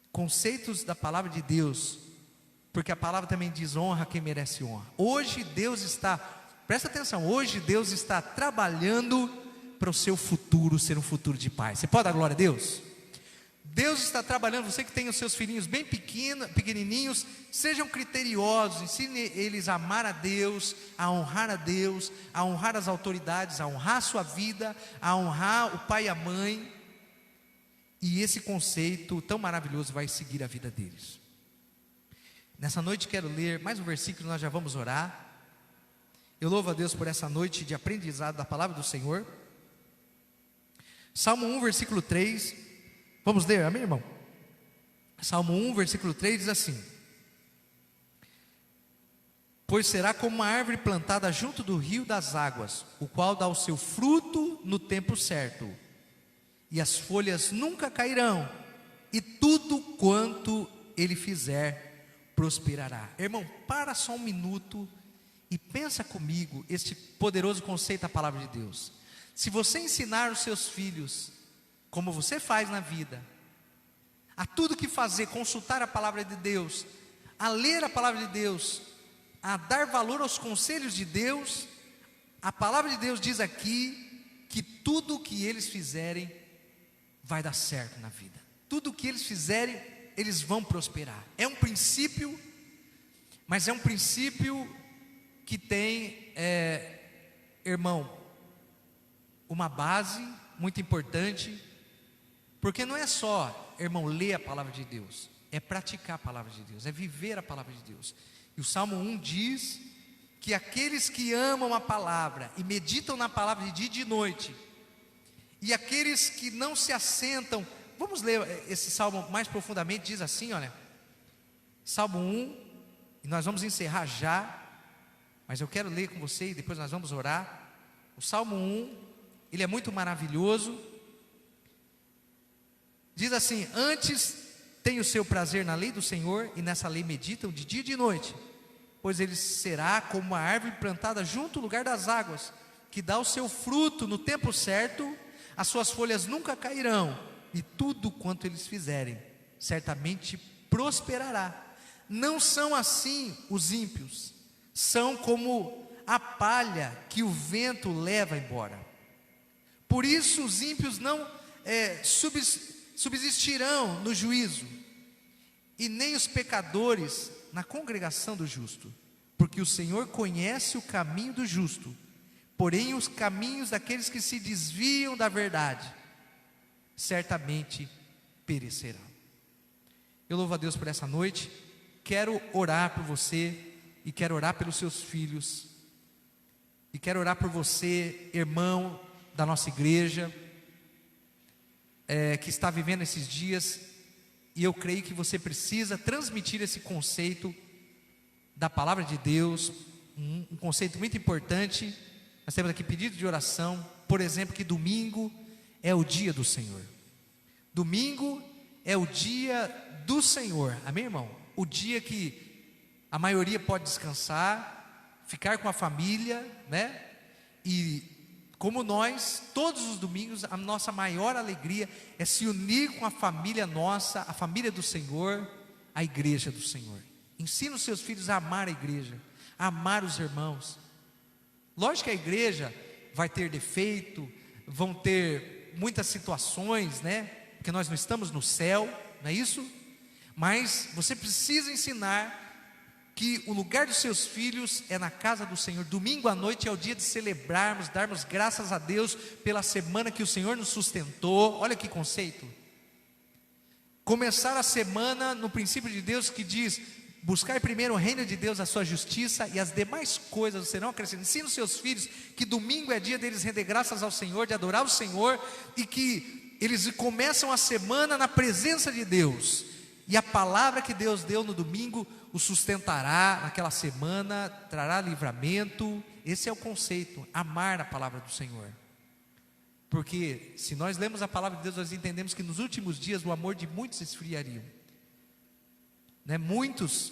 conceitos da palavra de Deus, porque a palavra também diz: honra quem merece honra. Hoje Deus está, presta atenção, hoje Deus está trabalhando para o seu futuro ser um futuro de paz. Você pode dar glória a Deus? Deus está trabalhando. Você que tem os seus filhinhos bem pequenininhos, sejam criteriosos, ensine eles a amar a Deus, a honrar as autoridades, a honrar a sua vida, a honrar o pai e a mãe, e esse conceito tão maravilhoso vai seguir a vida deles. Nessa noite quero ler mais um versículo, nós já vamos orar. Eu louvo a Deus por essa noite de aprendizado da palavra do Senhor. Salmo 1, versículo 3, vamos ler, amém, irmão? Salmo 1, versículo 3 diz assim: pois será como uma árvore plantada junto do rio das águas, o qual dá o seu fruto no tempo certo, e as folhas nunca cairão, e tudo quanto ele fizer prosperará. Irmão, para só um minuto e pensa comigo este poderoso conceito da palavra de Deus. Se você ensinar os seus filhos, como você faz na vida, a tudo que fazer, consultar a palavra de Deus, a ler a palavra de Deus, a dar valor aos conselhos de Deus, a palavra de Deus diz aqui que tudo o que eles fizerem vai dar certo na vida. Tudo o que eles fizerem, eles vão prosperar. É um princípio, mas é um princípio que tem, irmão, uma base muito importante, porque não é só, irmão, ler a palavra de Deus, é praticar a palavra de Deus, é viver a palavra de Deus. E o Salmo 1 diz que aqueles que amam a palavra e meditam na palavra de dia e de noite, e aqueles que não se assentam, vamos ler esse salmo mais profundamente, diz assim, olha, Salmo 1, e nós vamos encerrar já, mas eu quero ler com você e depois nós vamos orar. O Salmo 1, ele é muito maravilhoso, diz assim: antes tem o seu prazer na lei do Senhor, e nessa lei meditam de dia e de noite, pois ele será como uma árvore plantada junto ao lugar das águas, que dá o seu fruto no tempo certo, as suas folhas nunca cairão, e tudo quanto eles fizerem certamente prosperará. Não são assim os ímpios, são como a palha que o vento leva embora. Por isso os ímpios não subsistirão no juízo, e nem os pecadores na congregação do justo, porque o Senhor conhece o caminho do justo, porém os caminhos daqueles que se desviam da verdade certamente perecerão. Eu louvo a Deus por essa noite. Quero orar por você, e quero orar pelos seus filhos, e quero orar por você, irmão da nossa igreja, que está vivendo esses dias, e eu creio que você precisa transmitir esse conceito da palavra de Deus, um conceito muito importante. Nós temos aqui pedido de oração, por exemplo, que domingo é o dia do Senhor. Domingo é o dia do Senhor, amém, irmão? O dia que a maioria pode descansar, ficar com a família, né? E como nós, todos os domingos, a nossa maior alegria é se unir com a família nossa, a família do Senhor, a igreja do Senhor. Ensina os seus filhos a amar a igreja, a amar os irmãos. Lógico que a igreja vai ter defeito, vão ter muitas situações, né? Porque nós não estamos no céu, não é isso? Mas você precisa ensinar que o lugar dos seus filhos é na casa do Senhor. Domingo à noite é o dia de celebrarmos, darmos graças a Deus pela semana que o Senhor nos sustentou. Olha que conceito. começar a semana no princípio de Deus que diz: buscar primeiro o reino de Deus, a sua justiça, e as demais coisas serão acrescentadas. Ensina os seus filhos que domingo é dia deles render graças ao Senhor, de adorar o Senhor, e que eles começam a semana na presença de Deus, e a palavra que Deus deu no domingo o sustentará naquela semana, trará livramento. Esse é o conceito, amar a palavra do Senhor. Porque se nós lemos a palavra de Deus, nós entendemos que nos últimos dias o amor de muitos esfriaria, né? Muitos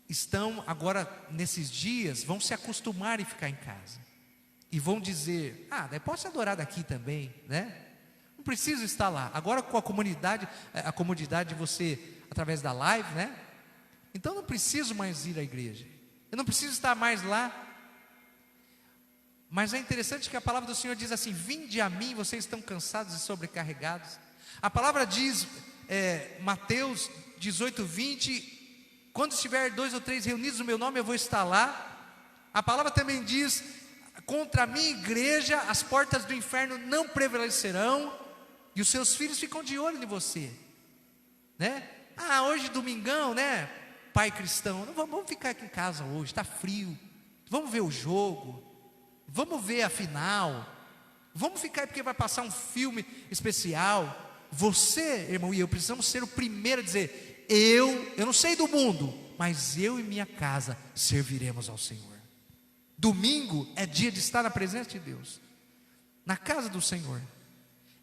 estão agora nesses dias, vão se acostumar e ficar em casa, e vão dizer: daí posso adorar daqui também, né? Não preciso estar lá, agora com a comodidade de você, através da live, né? Então não preciso mais ir à igreja, eu não preciso estar mais lá. Mas é interessante que a palavra do Senhor diz assim: vinde a mim, vocês estão cansados e sobrecarregados. A palavra diz, Mateus 18:20, quando estiver 2 ou 3 reunidos no meu nome, eu vou estar lá. A palavra também diz: contra a minha igreja as portas do inferno não prevalecerão, e os seus filhos ficam de olho em você, né? Hoje domingão, né, pai cristão, não vamos ficar aqui em casa hoje, está frio, vamos ver o jogo, vamos ver a final, vamos ficar aí porque vai passar um filme especial. Você, irmão, e eu precisamos ser o primeiro a dizer: eu não sei do mundo, mas eu e minha casa serviremos ao Senhor. Domingo é dia de estar na presença de Deus, na casa do Senhor.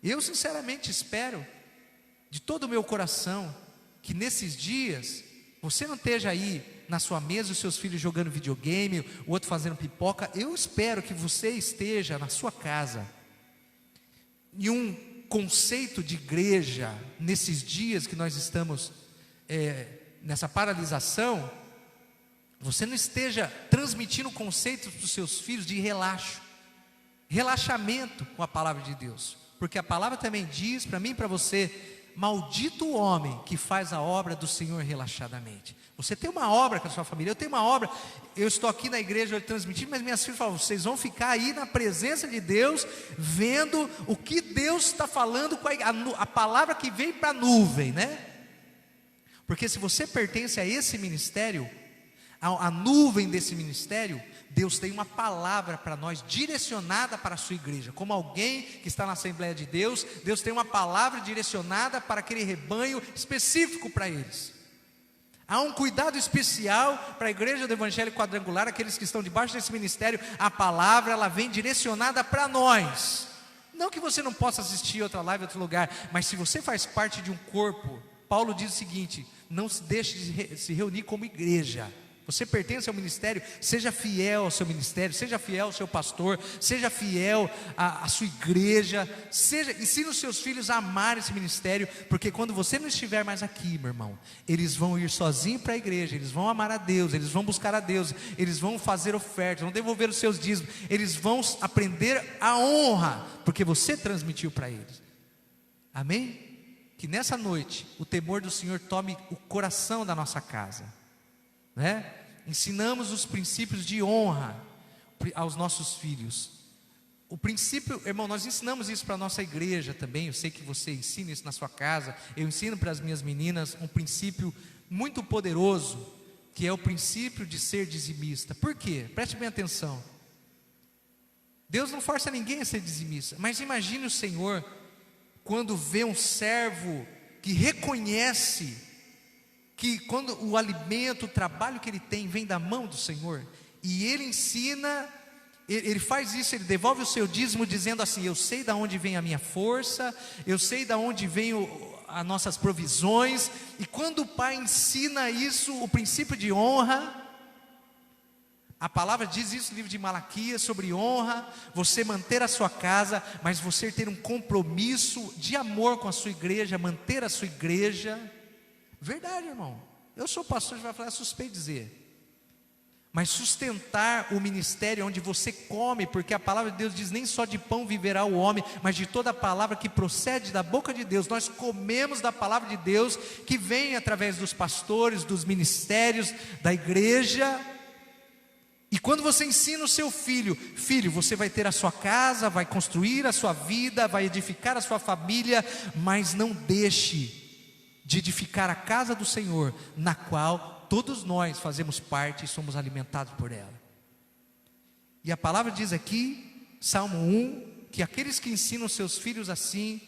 Eu sinceramente espero, de todo o meu coração, que nesses dias você não esteja aí na sua mesa, os seus filhos jogando videogame, o outro fazendo pipoca. Eu espero que você esteja na sua casa, em um conceito de igreja, nesses dias que nós estamos nessa paralisação, você não esteja transmitindo conceitos para os seus filhos de relaxamento com a palavra de Deus, porque a palavra também diz para mim e para você: maldito o homem que faz a obra do Senhor relaxadamente. Você tem uma obra com a sua família, eu tenho uma obra, eu estou aqui na igreja transmitindo, mas minhas filhas falam: vocês vão ficar aí na presença de Deus, vendo o que Deus está falando com a palavra que vem para a nuvem, né? Porque se você pertence a esse ministério, a nuvem desse ministério, Deus tem uma palavra para nós, direcionada para a sua igreja. Como alguém que está na Assembleia de Deus, Deus tem uma palavra direcionada para aquele rebanho específico para eles. Há um cuidado especial para a igreja do Evangelho Quadrangular, aqueles que estão debaixo desse ministério. A palavra, ela vem direcionada para nós. Não que você não possa assistir outra live em outro lugar, mas se você faz parte de um corpo, Paulo diz o seguinte: não se deixe de se reunir como igreja. Você pertence ao ministério, seja fiel ao seu ministério, seja fiel ao seu pastor, seja fiel à sua igreja, ensine os seus filhos a amar esse ministério, porque quando você não estiver mais aqui, meu irmão, eles vão ir sozinhos para a igreja, eles vão amar a Deus, eles vão buscar a Deus, eles vão fazer ofertas, vão devolver os seus dízimos, eles vão aprender a honra, porque você transmitiu para eles. Amém? Que nessa noite o temor do Senhor tome o coração da nossa casa, né? Ensinamos os princípios de honra aos nossos filhos. O princípio, irmão, nós ensinamos isso para a nossa igreja também. Eu sei que você ensina isso na sua casa. Eu ensino para as minhas meninas um princípio muito poderoso, que é o princípio de ser dizimista. Por quê? Preste bem atenção. Deus não força ninguém a ser dizimista, mas imagine o Senhor quando vê um servo que reconhece que quando o alimento, o trabalho que ele tem vem da mão do Senhor, e ele ensina, ele faz isso, ele devolve o seu dízimo dizendo assim: eu sei de onde vem a minha força, eu sei de onde vem as nossas provisões. E quando o pai ensina isso, o princípio de honra, a palavra diz isso no livro de Malaquias sobre honra, você manter a sua casa, mas você ter um compromisso de amor com a sua igreja, manter a sua igreja. Verdade, irmão. Eu sou pastor, você vai falar, é suspeito dizer. Mas sustentar o ministério onde você come, porque a palavra de Deus diz: nem só de pão viverá o homem, mas de toda a palavra que procede da boca de Deus. Nós comemos da palavra de Deus, que vem através dos pastores, dos ministérios, da igreja. E quando você ensina o seu filho: filho, você vai ter a sua casa, vai construir a sua vida, vai edificar a sua família, mas não deixe de edificar a casa do Senhor, na qual todos nós fazemos parte e somos alimentados por ela. E a palavra diz aqui, Salmo 1, que aqueles que ensinam seus filhos assim,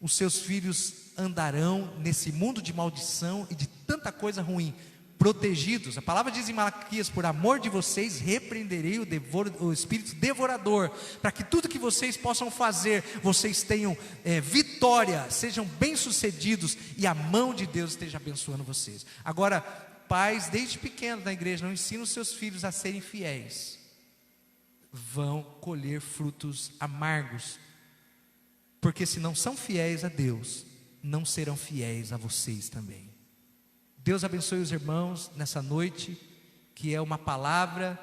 os seus filhos andarão nesse mundo de maldição e de tanta coisa ruim, protegidos. A palavra diz em Malaquias: por amor de vocês repreenderei o espírito devorador, para que tudo que vocês possam fazer, vocês tenham vitória, sejam bem-sucedidos e a mão de Deus esteja abençoando vocês. Agora, pais desde pequenos na igreja não ensinam os seus filhos a serem fiéis, vão colher frutos amargos, porque se não são fiéis a Deus, não serão fiéis a vocês também. Deus abençoe os irmãos nessa noite, que é uma palavra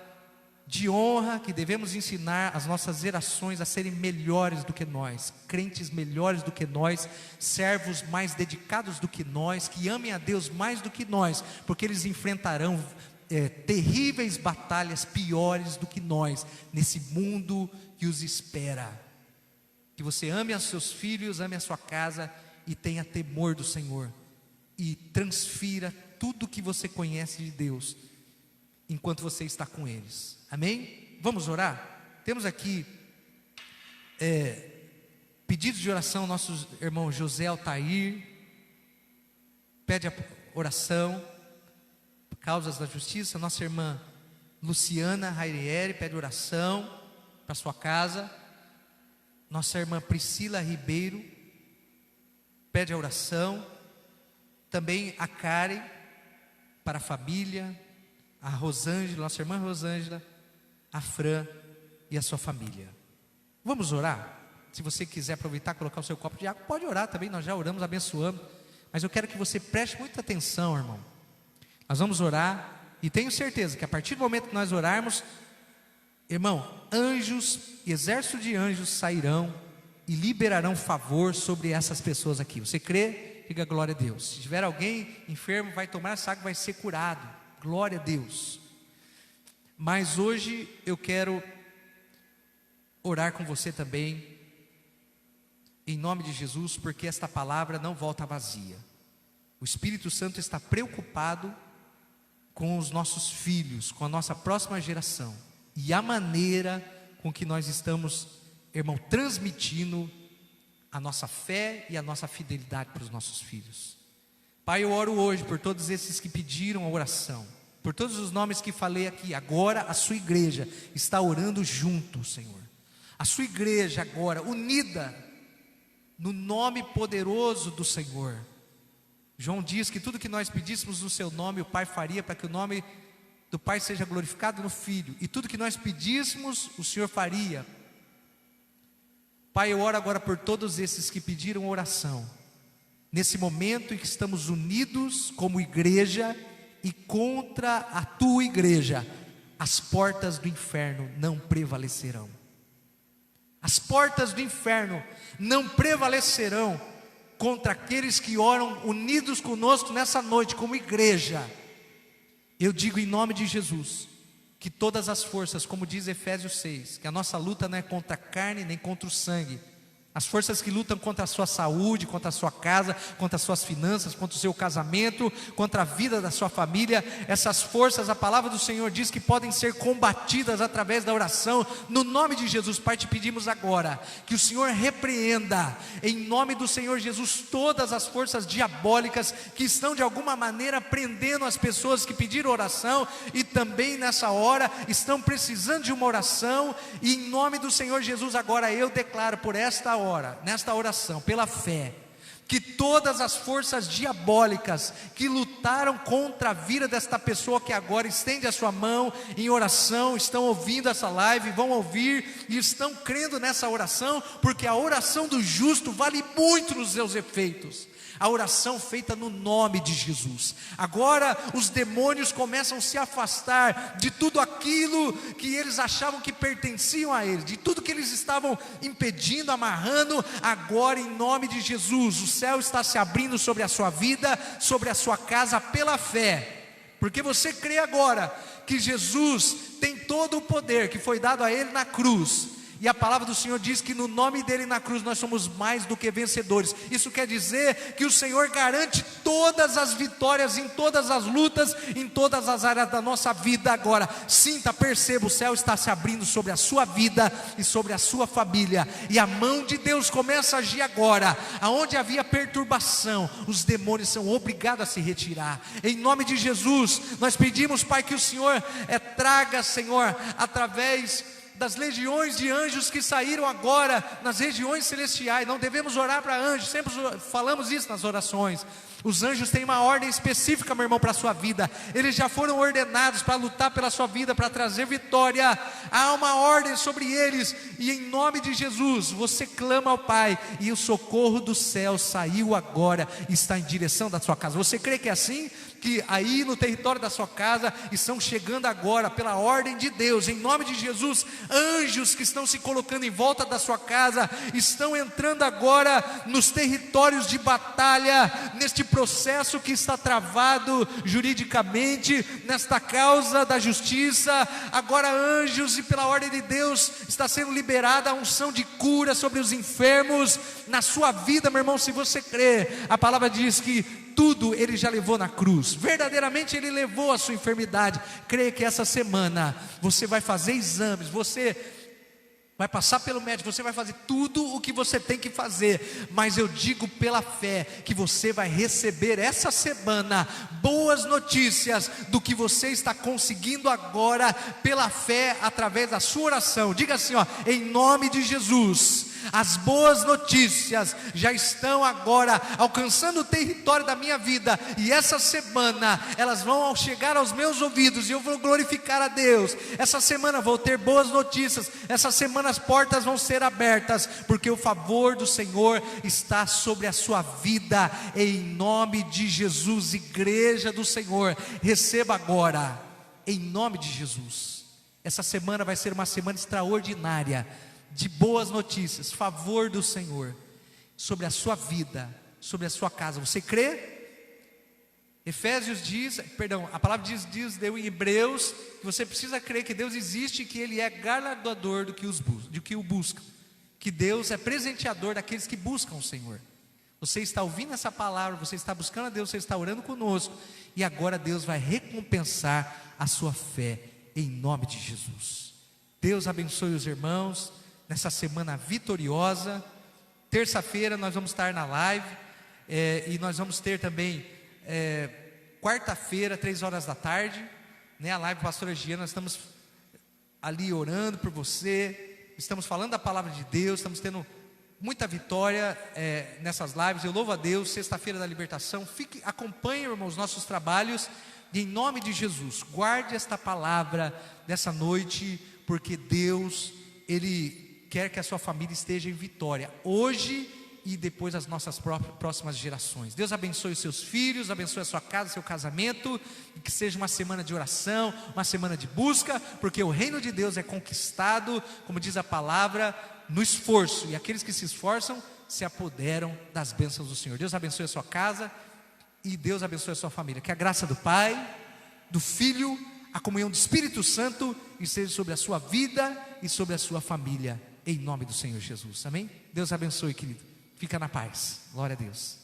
de honra, que devemos ensinar as nossas gerações a serem melhores do que nós, crentes melhores do que nós, servos mais dedicados do que nós, que amem a Deus mais do que nós, porque eles enfrentarão terríveis batalhas piores do que nós, nesse mundo que os espera. Que você ame os seus filhos, ame a sua casa e tenha temor do Senhor, e transfira tudo que você conhece de Deus, enquanto você está com eles, amém? Vamos orar? Temos aqui pedidos de oração. Nosso irmão José Altair pede a oração, causas da justiça. Nossa irmã Luciana Rairieri pede oração para sua casa. Nossa irmã Priscila Ribeiro pede a oração. Também a Karen, para a família. A Rosângela, nossa irmã Rosângela, a Fran e a sua família. Vamos orar? Se você quiser aproveitar, colocar o seu copo de água, pode orar também. Nós já oramos, abençoamos. Mas eu quero que você preste muita atenção, irmão. Nós vamos orar, e tenho certeza que a partir do momento que nós orarmos, irmão, anjos, exército de anjos sairão e liberarão favor sobre essas pessoas aqui. Você crê? Diga glória a Deus. Se tiver alguém enfermo, vai tomar essa água, vai ser curado. Glória a Deus. Mas hoje eu quero orar com você também, em nome de Jesus, porque esta palavra não volta vazia. O Espírito Santo está preocupado com os nossos filhos, com a nossa próxima geração, e a maneira com que nós estamos, irmão, transmitindo a nossa fé e a nossa fidelidade para os nossos filhos. Pai, eu oro hoje por todos esses que pediram a oração, por todos os nomes que falei aqui. Agora a sua igreja está orando junto, Senhor. A sua igreja agora unida no nome poderoso do Senhor. João diz que tudo que nós pedíssemos no seu nome, o Pai faria, para que o nome do Pai seja glorificado no Filho. E tudo que nós pedíssemos, o Senhor faria. Pai, eu oro agora por todos esses que pediram oração, nesse momento em que estamos unidos como igreja, e contra a tua igreja, as portas do inferno não prevalecerão. As portas do inferno não prevalecerão contra aqueles que oram unidos conosco nessa noite como igreja. Eu digo em nome de Jesus, que todas as forças, como diz Efésios 6, que a nossa luta não é contra a carne nem contra o sangue. As forças que lutam contra a sua saúde, contra a sua casa, contra as suas finanças, contra o seu casamento, contra a vida da sua família, essas forças, a palavra do Senhor diz que podem ser combatidas através da oração. No nome de Jesus, Pai, te pedimos agora que o Senhor repreenda, em nome do Senhor Jesus, todas as forças diabólicas que estão de alguma maneira prendendo as pessoas que pediram oração, e também nessa hora estão precisando de uma oração. E em nome do Senhor Jesus, agora eu declaro por esta hora, nesta oração, pela fé, que todas as forças diabólicas que lutaram contra a vida desta pessoa que agora estende a sua mão em oração, estão ouvindo essa live, vão ouvir e estão crendo nessa oração, porque a oração do justo vale muito nos seus efeitos. A oração feita no nome de Jesus. Agora os demônios começam a se afastar de tudo aquilo que eles achavam que pertenciam a eles, de tudo que eles estavam impedindo, amarrando. Agora, em nome de Jesus, o céu está se abrindo sobre a sua vida, sobre a sua casa, pela fé, porque você crê agora que Jesus tem todo o poder que foi dado a ele na cruz, E a palavra do Senhor diz que no nome dele na cruz nós somos mais do que vencedores. Isso quer dizer que o Senhor garante todas as vitórias em todas as lutas, em todas as áreas da nossa vida agora. Sinta, perceba, o céu está se abrindo sobre a sua vida e sobre a sua família. E a mão de Deus começa a agir agora. Aonde havia perturbação, os demônios são obrigados a se retirar. Em nome de Jesus, nós pedimos, Pai, que o Senhor traga, Senhor, através das legiões de anjos que saíram agora nas regiões celestiais. Não devemos orar para anjos, sempre falamos isso nas orações. Os anjos têm uma ordem específica, meu irmão, para a sua vida. Eles já foram ordenados para lutar pela sua vida, para trazer vitória. Há uma ordem sobre eles, e em nome de Jesus, você clama ao Pai, e o socorro do céu saiu agora, está em direção da sua casa. Você crê que é assim? Que aí no território da sua casa estão chegando agora, pela ordem de Deus, em nome de Jesus, anjos que estão se colocando em volta da sua casa, estão entrando agora nos territórios de batalha, neste processo que está travado juridicamente, nesta causa da justiça. Agora anjos, e pela ordem de Deus, está sendo liberada a unção de cura sobre os enfermos, na sua vida, meu irmão. Se você crê, a palavra diz que tudo Ele já levou na cruz, verdadeiramente Ele levou a sua enfermidade. Creia que essa semana você vai fazer exames, você vai passar pelo médico, você vai fazer tudo o que você tem que fazer, mas eu digo pela fé que você vai receber essa semana boas notícias do que você está conseguindo agora pela fé, através da sua oração. Diga assim, em nome de Jesus, as boas notícias já estão agora alcançando o território da minha vida, e essa semana elas vão chegar aos meus ouvidos, e eu vou glorificar a Deus. Essa semana vou ter boas notícias, essa semana as portas vão ser abertas, porque o favor do Senhor está sobre a sua vida, em nome de Jesus. Igreja do Senhor, receba agora, em nome de Jesus. Essa semana vai ser uma semana extraordinária, de boas notícias, favor do Senhor sobre a sua vida, sobre a sua casa. Você crê? Efésios diz, a palavra diz em Hebreus, que você precisa crer que Deus existe e que Ele é galardoador do que o buscam, que Deus é presenteador daqueles que buscam o Senhor. Você está ouvindo essa palavra, você está buscando a Deus, você está orando conosco, e agora Deus vai recompensar a sua fé, em nome de Jesus. Deus abençoe os irmãos nessa semana vitoriosa. Terça-feira nós vamos estar na live, e nós vamos ter também quarta-feira, 3 horas da tarde, a live pastora Giana. Nós estamos ali orando por você, estamos falando da palavra de Deus, estamos tendo muita vitória nessas lives. Eu louvo a Deus. Sexta-feira da libertação, acompanhe, irmãos, os nossos trabalhos, e em nome de Jesus, guarde esta palavra dessa noite, porque Deus, Ele quer que a sua família esteja em vitória, hoje e depois das nossas próximas gerações. Deus abençoe os seus filhos, abençoe a sua casa, seu casamento, e que seja uma semana de oração, uma semana de busca, porque o reino de Deus é conquistado, como diz a palavra, no esforço, e aqueles que se esforçam se apoderam das bênçãos do Senhor. Deus abençoe a sua casa, e Deus abençoe a sua família. Que a graça do Pai, do Filho, a comunhão do Espírito Santo esteja sobre a sua vida e sobre a sua família, em nome do Senhor Jesus, amém? Deus abençoe, querido, fica na paz, glória a Deus.